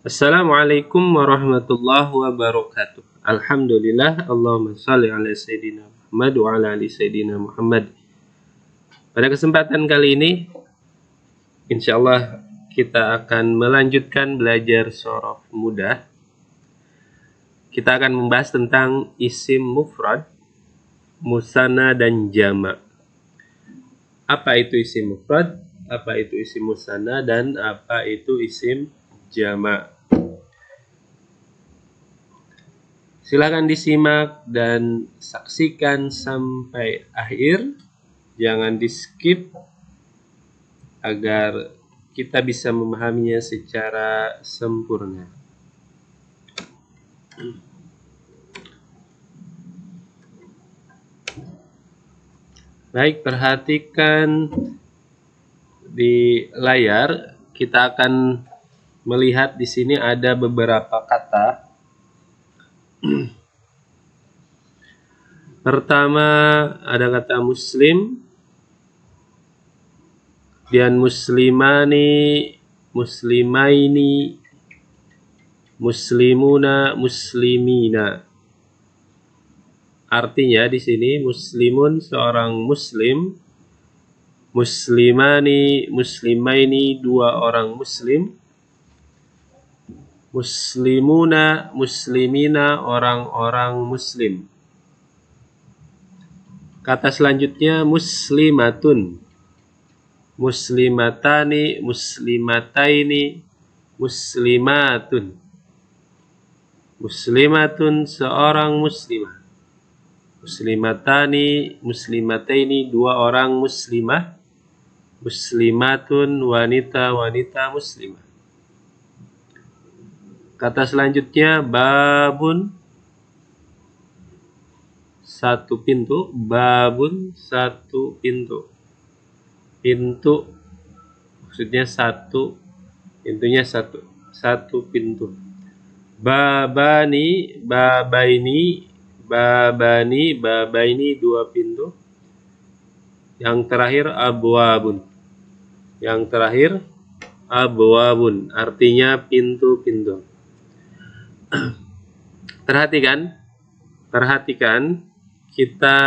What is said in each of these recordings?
Assalamualaikum warahmatullahi wabarakatuh. Alhamdulillah, Allahumma salli ala Sayyidina Muhammad wa ala ali Sayyidina Muhammad. Pada kesempatan kali ini, insyaallah kita akan melanjutkan belajar shorof mudah. Kita akan membahas tentang isim mufrad, musanna dan jama'. Apa itu isim mufrad, apa itu isim musanna, dan apa itu isim jama'. Silakan disimak dan saksikan sampai akhir. Jangan di skip agar kita bisa memahaminya secara sempurna. Baik, perhatikan di layar. Kita akan melihat di sini ada beberapa kata. Pertama ada kata muslim, dan muslimani, muslimaini, muslimuna, muslimina. Artinya di sini muslimun seorang muslim, muslimani, muslimaini dua orang muslim, muslimuna, muslimina orang-orang muslim. Kata selanjutnya muslimatun, muslimatani, muslimataini, muslimatun. Muslimatun seorang muslimah, muslimatani, muslimataini dua orang muslimah, muslimatun wanita-wanita muslimah. Kata selanjutnya babun, satu pintu, babun satu pintu. Pintu maksudnya satu, pintunya satu pintu. Babani, babaini, babani, babaini dua pintu. Yang terakhir abwabun. Yang terakhir abwabun, artinya pintu-pintu. Perhatikan, kita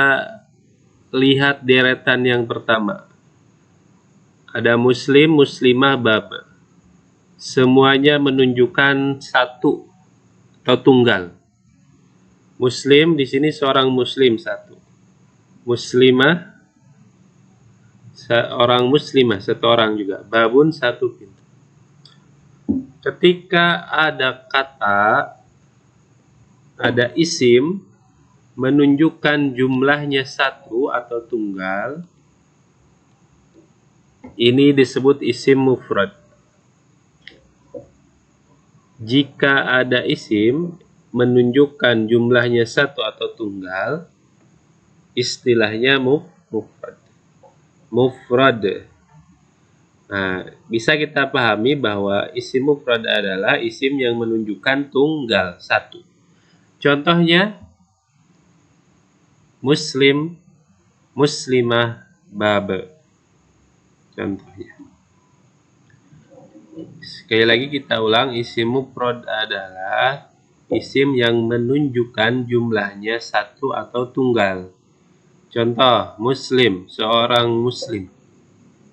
lihat deretan yang pertama. Ada muslim, muslimah, bab. Semuanya menunjukkan satu atau tunggal. Muslim di sini seorang muslim satu. Muslimah seorang muslimah satu orang juga. Babun satu pintu. Ketika ada kata, ada isim menunjukkan jumlahnya satu atau tunggal, ini disebut isim mufrad. Jika ada isim menunjukkan jumlahnya satu atau tunggal, istilahnya mufrad. Nah, bisa kita pahami bahwa isim mufrad adalah isim yang menunjukkan tunggal satu. Contohnya muslim, muslimah, bab. Contohnya. Sekali lagi kita ulang, isim mufrad adalah isim yang menunjukkan jumlahnya satu atau tunggal. Contoh, muslim, seorang muslim.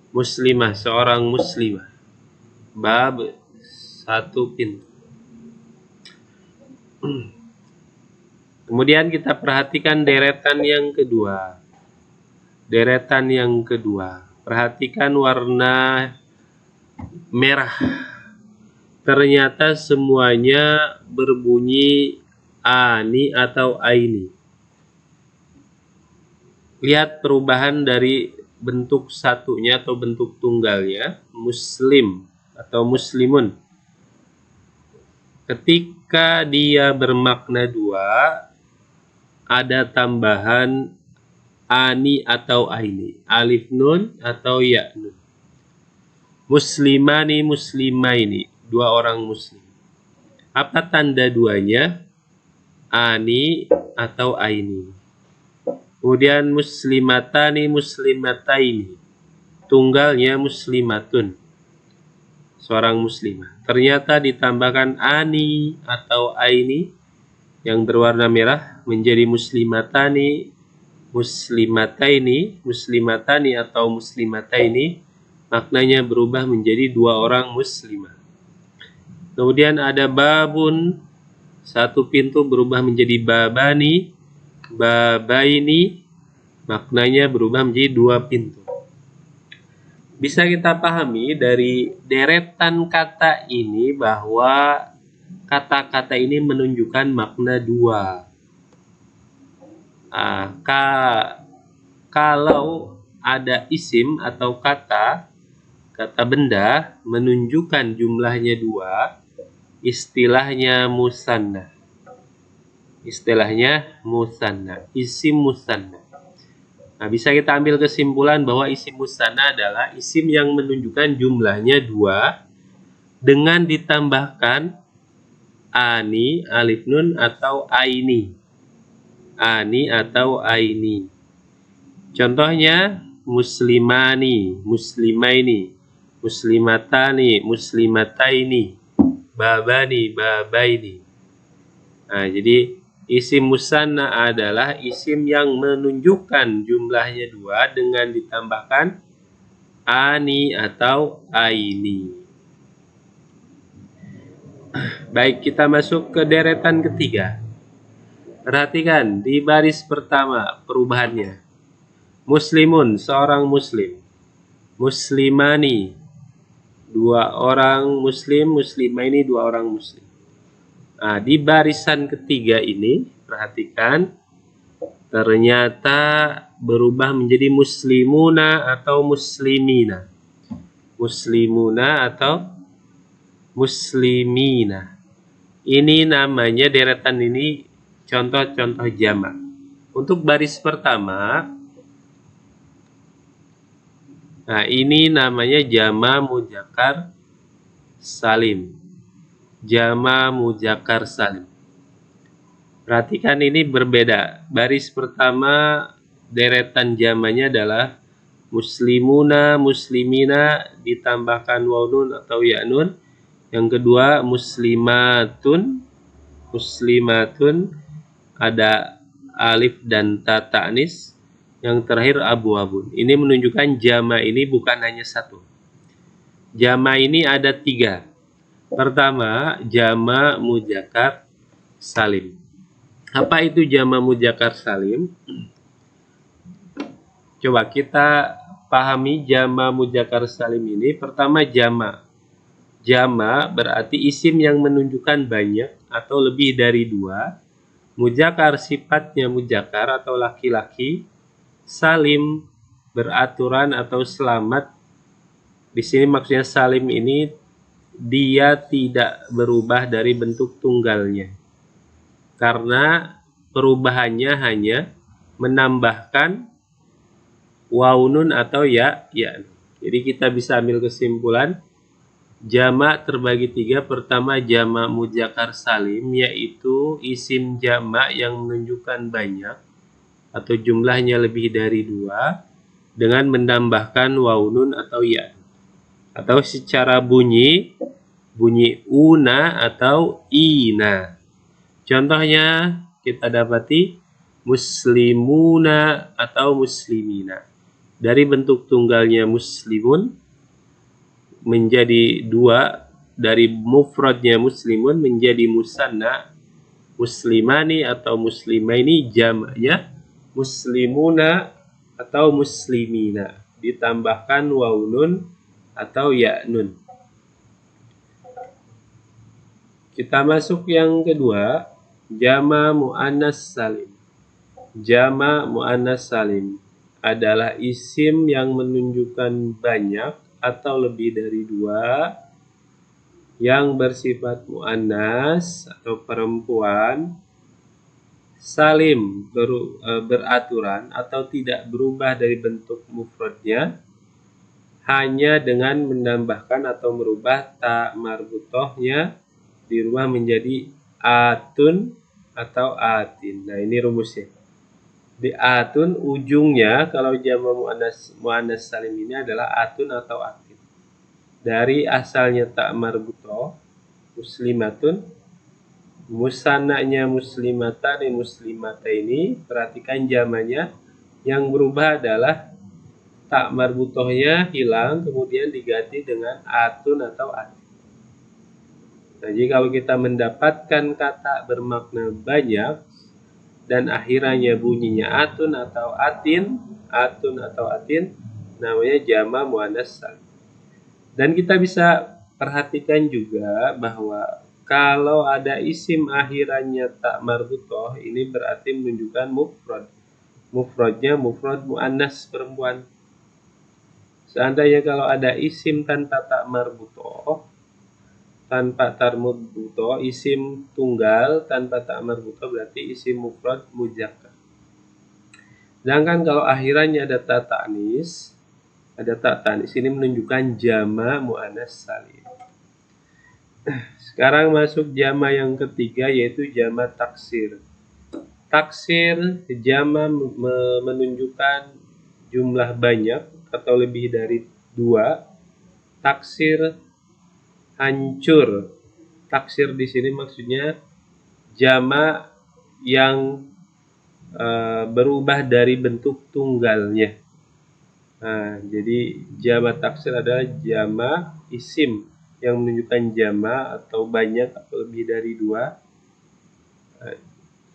Muslimah, seorang muslimah. Bab, satu pintu. Kemudian kita perhatikan deretan yang kedua. Deretan yang kedua. Perhatikan warna merah. Ternyata semuanya berbunyi ani atau aini. Lihat perubahan dari bentuk satunya atau bentuk tunggalnya. Muslim atau muslimun. Ketika dia bermakna dua, ada tambahan ani atau aini, alif nun atau ya nun. Muslimani, muslimaini, dua orang muslim. Apa tanda duanya? Ani atau aini. Kemudian muslimatani, muslimataini, tunggalnya muslimatun. seorang muslimah. Ternyata ditambahkan ani atau aini yang berwarna merah menjadi muslimatani, muslimataini, muslimatani atau muslimataini, maknanya berubah menjadi dua orang muslimah. Kemudian ada babun, satu pintu berubah menjadi babani, babaini, maknanya berubah menjadi dua pintu. Bisa kita pahami dari deretan kata ini bahwa kata-kata ini menunjukkan makna dua. Kalau ada isim atau kata benda menunjukkan jumlahnya dua, istilahnya musanna. Istilahnya musanna, isim musanna. Nah, bisa kita ambil kesimpulan bahwa isim musanna adalah isim yang menunjukkan jumlahnya dua dengan ditambahkan ani, alif nun atau aini. Ani atau aini. Contohnya muslimani, muslimaini, muslimatani, muslimataini, babani, babaini. Nah, jadi isim musanna adalah isim yang menunjukkan jumlahnya dua dengan ditambahkan ani atau aini. Baik, kita masuk ke deretan ketiga. Perhatikan di baris pertama perubahannya. Muslimun, seorang muslim. Muslimani, dua orang muslim. Muslimaini, dua orang muslim. Nah, di barisan ketiga ini, perhatikan, ternyata berubah menjadi muslimuna atau muslimina. Muslimuna atau muslimina. Ini namanya deretan ini contoh-contoh jamak. Untuk baris pertama, nah ini namanya jama muzakkar salim. Jama muzakkar salim. Perhatikan ini berbeda. Baris pertama deretan jamanya adalah muslimuna, muslimina ditambahkan waw nun atau ya nun. Yang kedua muslimatun, muslimatun ada alif dan ta ta'nis. Yang terakhir abu-abun. Ini menunjukkan jama ini bukan hanya satu. Jama ini ada tiga. Pertama, jama muzakkar salim. Apa itu jama muzakkar salim? Coba kita pahami jama muzakkar salim ini. Pertama, jama. Jama berarti isim yang menunjukkan banyak atau lebih dari dua. Muzakkar sifatnya muzakkar atau laki-laki. Salim beraturan atau selamat. Di sini maksudnya salim ini dia tidak berubah dari bentuk tunggalnya. Karena perubahannya hanya menambahkan waw nun atau ya. Jadi kita bisa ambil kesimpulan jamak terbagi tiga. Pertama, jamak muzakkar salim, yaitu isim jamak yang menunjukkan banyak atau jumlahnya lebih dari dua dengan menambahkan waw nun atau ya. Atau secara bunyi una atau ina. Contohnya kita dapati muslimuna atau muslimina. Dari bentuk tunggalnya muslimun menjadi dua, dari mufradnya muslimun menjadi musanna muslimani atau muslimaini, jamaknya muslimuna atau muslimina ditambahkan waw nun atau ya nun. Kita masuk yang kedua, jama muannas salim. Jama muannas salim adalah isim yang menunjukkan banyak atau lebih dari dua yang bersifat muannas atau perempuan, salim beraturan atau tidak berubah dari bentuk mufradnya hanya dengan menambahkan atau merubah ta marbutohnya dirubah menjadi atun atau atin. Nah, ini rumusnya. Di atun ujungnya kalau jama muannas salim ini adalah atun atau atin. dari asalnya tak marbutoh muslimatun, musananya muslimatani muslimataini, perhatikan jamannya yang berubah adalah tak marbutohnya hilang kemudian diganti dengan atun atau atin. Nah, jadi kalau kita mendapatkan kata bermakna banyak dan akhirnya bunyinya atun atau atin, namanya jama muannas salim. Dan kita bisa perhatikan juga bahwa kalau ada isim akhirannya tak marbutoh, ini berarti menunjukkan mufrad. Mufradnya mufrad muannas perempuan. Seandainya kalau ada isim tanpa tak marbutoh, isim tunggal tanpa tak marbutoh berarti isim mufrad muzakkar. Sedangkan kalau akhirannya ada ta ta'nis, ini menunjukkan jama muannas salim. Sekarang masuk jama yang ketiga, yaitu jama taksir. Taksir jama menunjukkan jumlah banyak atau lebih dari 2. Taksir hancur. Taksir di sini maksudnya jama yang berubah dari bentuk tunggalnya. Nah, jadi jama taksir adalah jama isim yang menunjukkan jama atau banyak atau lebih dari 2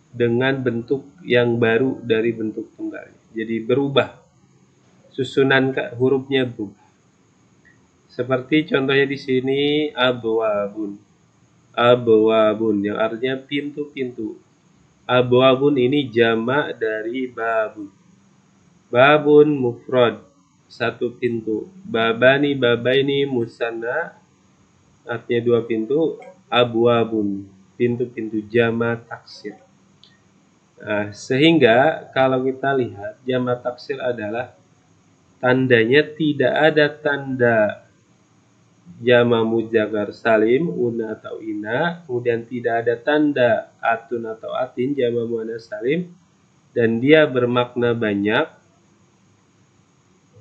dengan bentuk yang baru dari bentuk tunggalnya. Jadi berubah, susunan hurufnya berubah. Seperti contohnya di sini abwabun. Abwabun yang artinya pintu-pintu. Abwabun ini jamak dari babun. Babun mufrad, satu pintu. Babani babaini musanna, artinya 2 pintu. Abwabun, pintu-pintu, jamak taksir. Nah, sehingga kalau kita lihat jamak taksir adalah tandanya tidak ada tanda jama muzakkar salim una atau ina, kemudian tidak ada tanda atun atau atin jama muannas salim, dan dia bermakna banyak,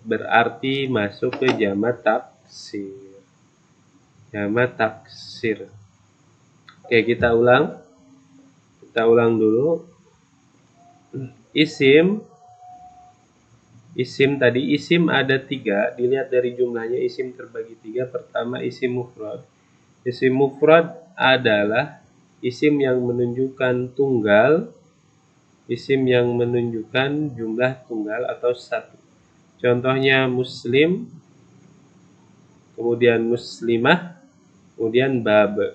berarti masuk ke jama taksir. Jama taksir. Oke, kita ulang dulu. Isim tadi, isim ada 3, dilihat dari jumlahnya isim terbagi 3. Pertama isim mufrad. Isim mufrad adalah isim yang menunjukkan tunggal, isim yang menunjukkan jumlah tunggal atau 1. Contohnya muslim, kemudian muslimah, kemudian bab.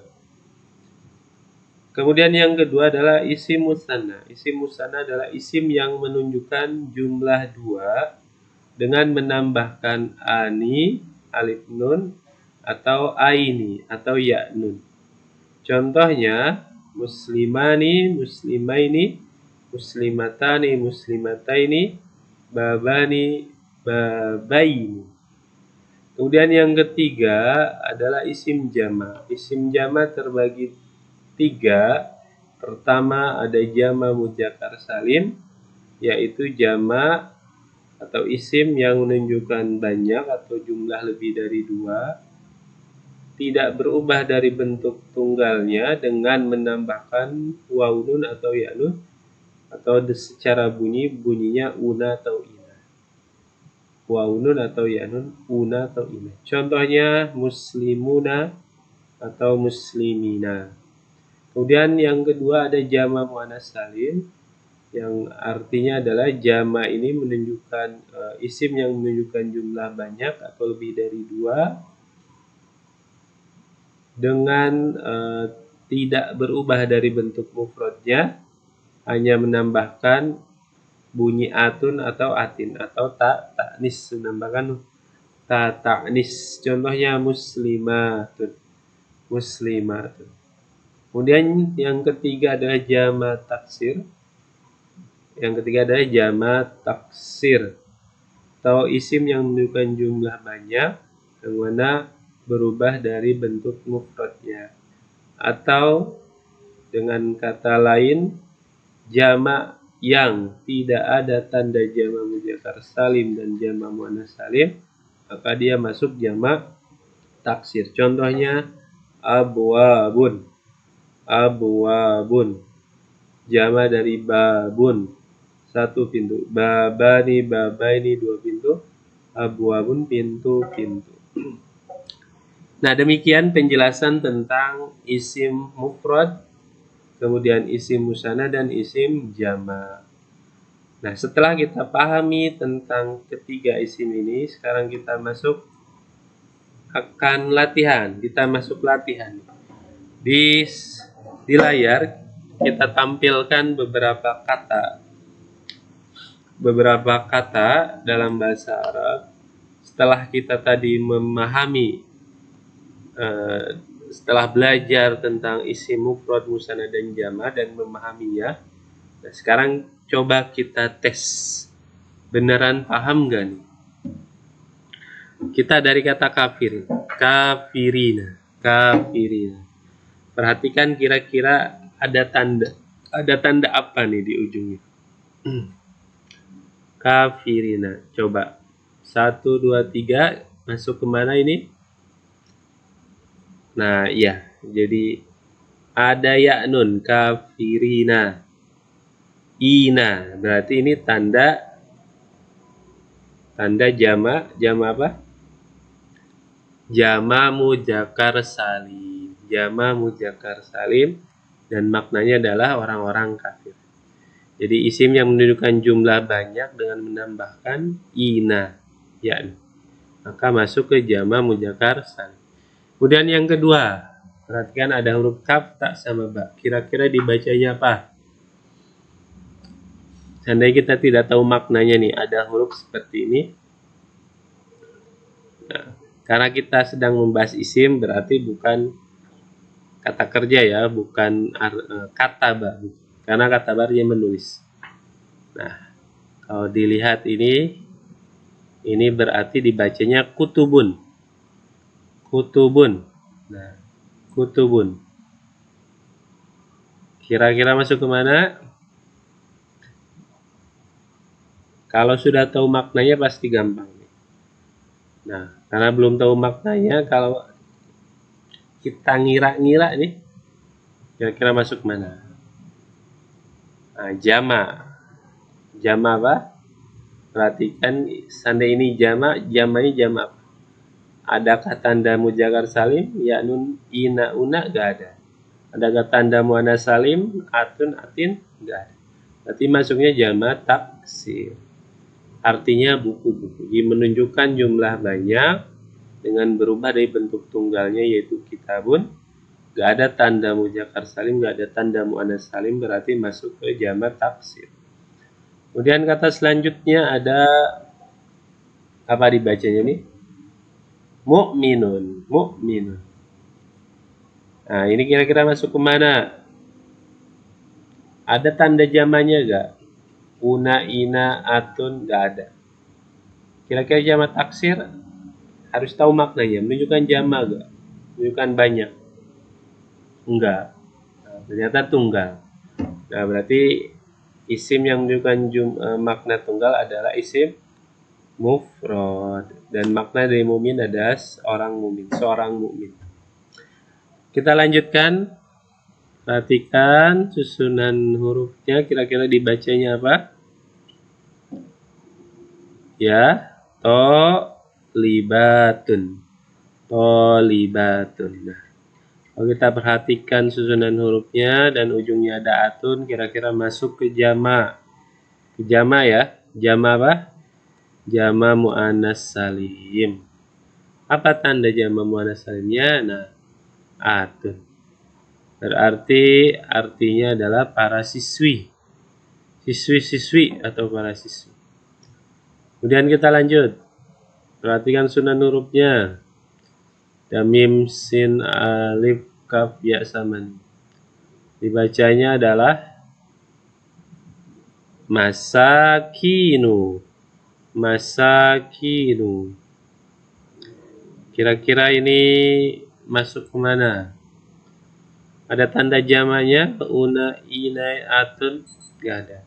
Kemudian yang kedua adalah isim musanna. Isim musanna adalah isim yang menunjukkan jumlah 2 dengan menambahkan ani, alif nun, atau aini, atau ya nun. Contohnya muslimani, muslimaini, muslimatani, muslimataini, babani, babaini. Kemudian yang ketiga adalah isim jama. Isim jama terbagi 3. Pertama ada jama muzakkar salim, yaitu jama atau isim yang menunjukkan banyak atau jumlah lebih dari 2, tidak berubah dari bentuk tunggalnya dengan menambahkan waw nun atau ya nun, atau secara bunyinya una atau ina. Waw nun atau ya nun, una atau ina. Contohnya muslimuna atau muslimina. Kemudian yang kedua ada jama muannas salim, yang artinya adalah jama ini menunjukkan isim yang menunjukkan jumlah banyak atau lebih dari 2 dengan tidak berubah dari bentuk mufradnya, hanya menambahkan bunyi atun atau atin atau ta'nis, menambahkan ta'nis. Contohnya muslimatun. Kemudian yang ketiga adalah jama taksir. Atau isim yang menunjukkan jumlah banyak yang mana berubah dari bentuk mufradnya. Atau dengan kata lain, jama yang tidak ada tanda jama muzakkar salim dan jama muannas salim, maka dia masuk jama taksir. Contohnya abwabun. Abwabun. Jama dari babun. 1 pintu. Babani, babaini 2 pintu. Abwabun pintu-pintu. Nah, demikian penjelasan tentang isim mufrad, kemudian isim musanna dan isim jama'. Nah, setelah kita pahami tentang ketiga isim ini, sekarang kita masuk akan latihan. Kita masuk latihan. Di layar kita tampilkan beberapa kata dalam bahasa Arab. Setelah kita tadi memahami, setelah belajar tentang isim mufrad, musanna dan jama' dan memahaminya, nah sekarang coba kita tes, beneran paham gak nih? Kita dari kata kafir, kafirina, kafirina. Perhatikan kira-kira ada tanda apa nih di ujungnya? Kafirina. Coba 1, 2, 3 masuk kemana ini? Nah, iya. Jadi ada ya nun, kafirina. Ina. Berarti ini tanda jama apa? Jama muzakkar salim. Jama muzakkar salim dan maknanya adalah orang-orang kafir. Jadi isim yang menunjukkan jumlah banyak dengan menambahkan ina, yakni, maka masuk ke jama muzakkar salim. Kemudian yang kedua, perhatikan ada huruf kaf, tak sama ba. Kira-kira dibacanya apa? Seandainya kita tidak tahu maknanya nih, ada huruf seperti ini. Nah, karena kita sedang membahas isim, berarti bukan kata kerja ya, bukan kata ba. Karena kata bar dia menulis. Nah, kalau dilihat ini berarti dibacanya kutubun. Kutubun. Nah, kutubun. Kira-kira masuk kemana? Kalau sudah tahu maknanya pasti gampang. Nah, karena belum tahu maknanya, kalau kita ngira-ngira nih, kira-kira masuk mana? Nah, jama. Jama apa? Perhatikan, seandainya ini jamanya jama apa? Adakah tanda muzakkar salim? Ya, nun, ina, una, gak ada. Adakah tanda muannas salim? Atun, atin, gak ada. Berarti masuknya jama taksir. Artinya buku-buku. Jadi menunjukkan jumlah banyak dengan berubah dari bentuk tunggalnya yaitu kitabun. Gak ada tanda muzakkar salim, gak ada tanda muannas salim, berarti masuk ke jama taksir. Kemudian kata selanjutnya ada apa dibacanya nih? Mu'minun, mu'minun. Nah, ini kira-kira masuk kemana? Ada tanda jamanya gak? Una, ina, atun, gak ada. Kira-kira jama taksir harus tahu maknanya. Menunjukkan jama gak? Menunjukkan banyak? Enggak. Nah, ternyata tunggal. Nah, berarti isim yang menunjukkan makna tunggal adalah isim mufrad. Dan makna dari mumin adalah seorang mukmin. Kita lanjutkan. Perhatikan susunan hurufnya, kira-kira dibacanya apa? Ya, libatun. Libatun. Nah, kalau kita perhatikan susunan hurufnya dan ujungnya ada atun, kira-kira masuk ke jama. Ke jama ya. Jama apa? Jama muannas salim. Apa tanda jama muannas salimnya? Nah, atun. Berarti artinya adalah para siswi. Siswi-siswi atau para siswi. Kemudian kita lanjut. Perhatikan sunan hurufnya. Damim, sin, alif, kaf, ya, saman. Dibacanya adalah masakinu. Masakinu. Kira-kira ini masuk kemana? Ada tanda jamanya? Una, ina, atun? Gak ada.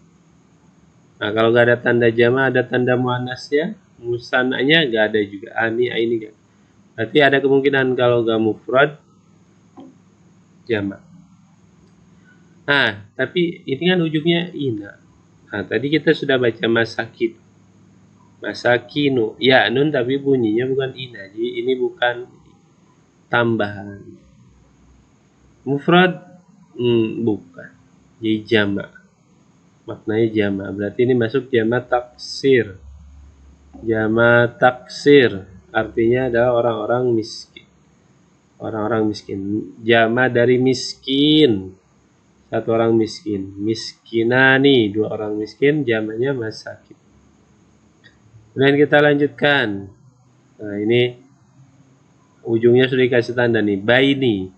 Nah, kalau gak ada tanda jama, ada tanda muannasnya, musannanya gak ada juga. Ani, ini gak. Berarti ada kemungkinan kalau nggak mufrad, jamak. Nah, tapi ini kan ujungnya ina. Nah, tadi kita sudah baca masakin. Masakinu. Ya, nun tapi bunyinya bukan ina. Jadi ini bukan tambahan. Mufrad, bukan. Jadi jamak. Maknanya jamak. Berarti ini masuk jamak taksir. Jamak taksir. Artinya adalah orang-orang miskin. Orang-orang miskin. Jamak dari miskin. Satu orang miskin. Miskinani, dua orang miskin, jamaknya masakin. Kemudian kita lanjutkan. Nah, ini ujungnya sudah dikasih tanda nih. Baini.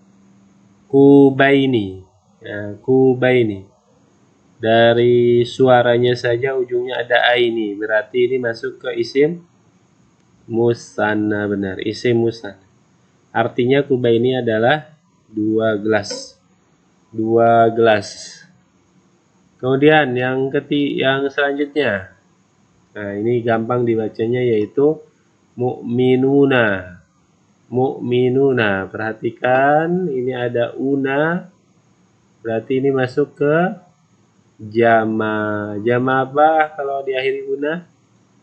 Kubaini. Ya, kubaini. Dari suaranya saja ujungnya ada aini. Berarti ini masuk ke isim musanna, benar. Isim musanna. Artinya kubaini adalah 2 gelas. 2 gelas. Kemudian yang selanjutnya. Nah, ini gampang dibacanya yaitu mu'minuna. Mu'minuna. Perhatikan ini ada una. Berarti ini masuk ke jama. Jama apa kalau diakhiri una?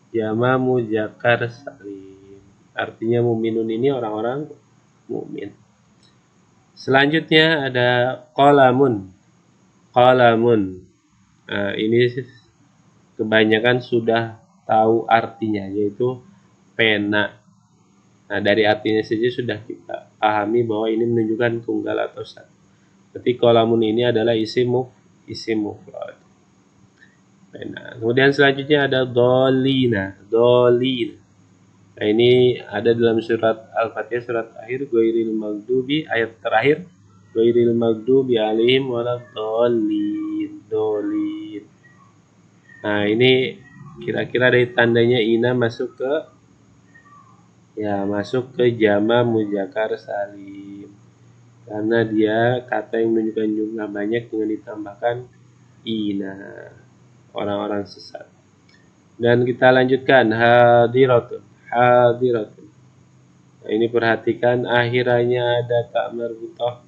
Jama muzakkar salim. Artinya mu'minun ini orang-orang mukmin. Selanjutnya ada qalamun. Qalamun. Nah, ini kebanyakan sudah tahu artinya, yaitu pena. Nah, dari artinya saja sudah kita pahami bahwa ini menunjukkan tunggal atau satu. Berarti qalamun ini adalah isim mufrad. Pena. Kemudian selanjutnya ada dolina. Dolina. Nah, ini ada dalam surat Al-Fatihah, surat akhir, ghairil maghdubi, ayat terakhir, ghairil maghdubi alaihim waladdallin. Dolin. Nah, ini kira-kira dari tandanya ina masuk ke jama muzakkar salim. Karena dia kata yang menunjukkan jumlah banyak dengan ditambahkan ina. Orang-orang sesat. Dan kita lanjutkan hadiratun. Hadiratun. Nah, ini perhatikan akhirannya ada tak marbutah.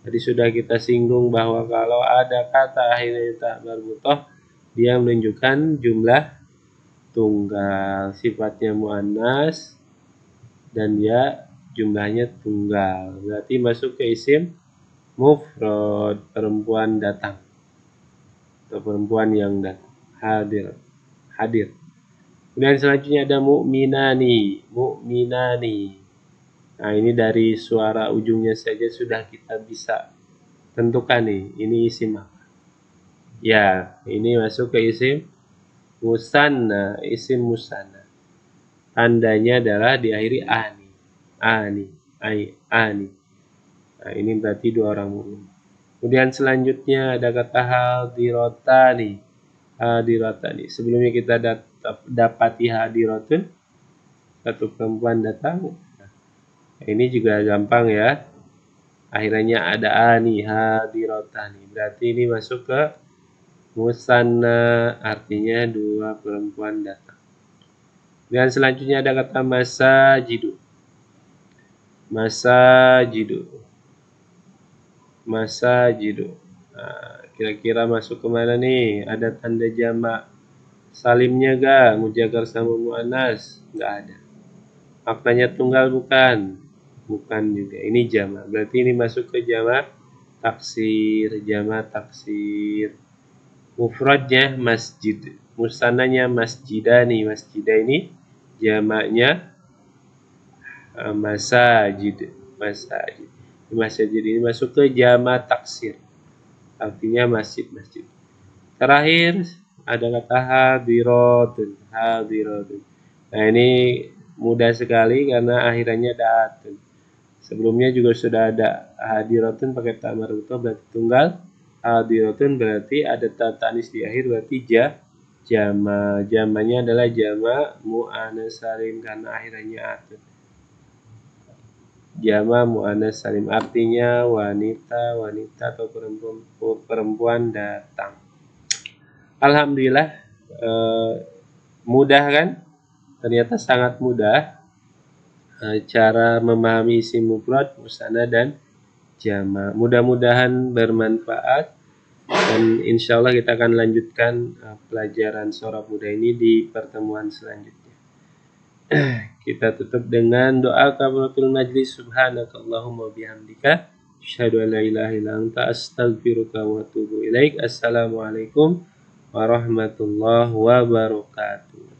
Tadi sudah kita singgung bahwa kalau ada kata akhirnya tak marbutah, dia menunjukkan jumlah tunggal, sifatnya muannas dan dia jumlahnya tunggal. Berarti masuk ke isim mufrad, perempuan datang atau perempuan yang datang. Hadir. Kemudian selanjutnya ada mu'minani. Nah, ini dari suara ujungnya saja sudah kita bisa tentukan nih, ini isim apa. Ya, ini masuk ke isim musanna, isim musanna. Tandanya adalah diakhiri ani. Ani. Nah, ini berarti 2 orang mukmin. Kemudian selanjutnya ada kata hadirotani. Sebelumnya kita dapati hadiratun, satu perempuan datang. Nah, ini juga gampang ya. Akhirnya ada ani, hadirotani. Berarti ini masuk ke musanna, artinya 2 perempuan datang. Dan selanjutnya ada kata masajidu. Nah, kira-kira masuk kemana nih? Ada tanda jamak salimnya gak? Muzakkar sama muannas? Gak ada. Maknanya tunggal bukan? Bukan juga. Ini jamak. Berarti ini masuk ke jamak taksir. Mufradnya masjid. Musananya masjidani. Masjidah ini jamaknya masajid. Masjid ini masuk ke jamak taksir. Artinya masjid. Terakhir ada kata hadiratun. Nah, ini mudah sekali karena akhirannya datun. Sebelumnya juga sudah ada hadiratun pakai ta marbutah berarti tunggal. Hadiratun berarti ada ta tanis di akhir berarti jama. Jamanya adalah jama muannas salim karena akhirannya atun. Jama muannas salim artinya wanita atau perempuan datang. Alhamdulillah, mudah kan? Ternyata sangat mudah. cara memahami isim mufrad, musanna dan jama'. Mudah-mudahan bermanfaat dan insya Allah kita akan lanjutkan pelajaran Shorab Mudah ini di pertemuan selanjutnya. Kita tutup dengan doa kafaratul majlis. Subhanakallahumma bihamdika asyhadu an la ilaha illa anta astaghfiruka wa atubu ilaik. Assalamualaikum warahmatullahi wabarakatuh.